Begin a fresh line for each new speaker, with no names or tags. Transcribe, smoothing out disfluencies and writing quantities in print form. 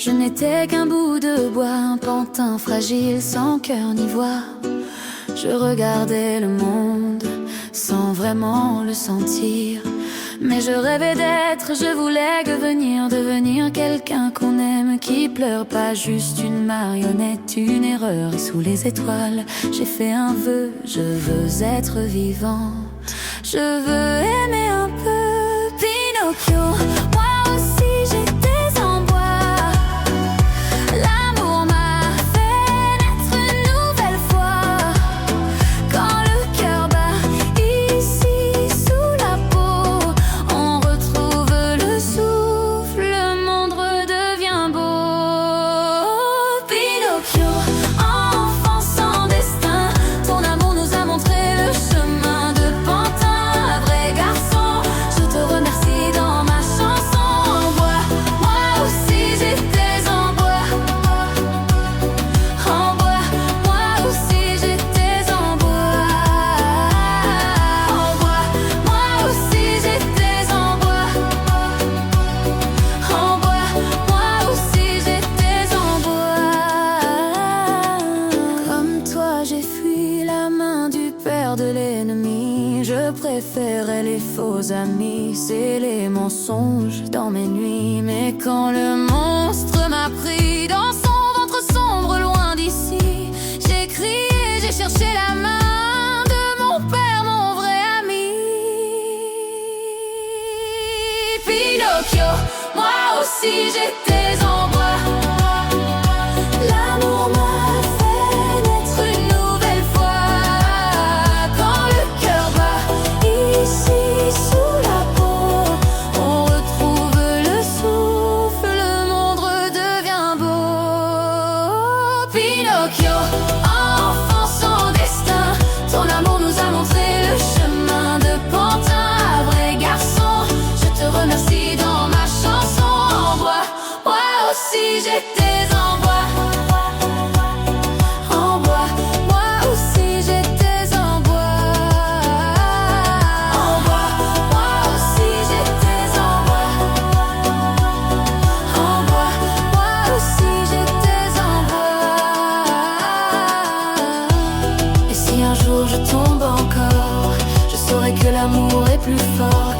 Je n'étais qu'un bout de bois, un pantin fragile, sans cœur ni voix. Je regardais le monde sans vraiment le sentir. Mais je rêvais d'être, je voulais devenir quelqu'un qu'on aime, qui pleure, pas juste une marionnette, une erreur. Et sous les étoiles, j'ai fait un vœu, je veux être vivante. Je veux aimer un peu Pinocchio. Moi aussi j'étais en bois. L'amour m'a fait naître une nouvelle fois. Quand le cœur bat ici sous la peau, on retrouve le souffle, le monde redevient beau. Pinocchio, enfant sans destin, ton amour nous a montré le chemin de pantin à vrai garçon. Je te remercie dans ma chanson en bois. Moi aussi j'étais en bois. En bois, moi aussi j'étais en bois. En bois, moi aussi j'étais en bois. En bois, moi aussi j'étais en bois. Comme toi j'ai fui la main du père de l'ennemi. Je préférais les faux amis, c'est les mensonges dans mes nuits. Mais quand le monstre m'a pris dans son ventre sombre loin d'ici, j'ai crié, j'ai cherché la main de mon père, mon vrai ami. Pinocchio, moi aussi j'étais en bois. L'amour m'a fait naître une nouvelle fois. Quand le cœur bat ici sous la peau, on retrouve le souffle, le monde redevient beau. Pinocchio, enfant sans destin, ton amour nous a montré le chemin de pantin à vrai garçon. Je te remercie dans ma chanson en bois. Moi aussi j'étais en bois. En bois, moi aussi j'étais en bois. En bois, moi aussi j'étais en bois. En bois, moi aussi j'étais en bois. Et si un jour je tombe encore, je saurai que l'amour est plus fort.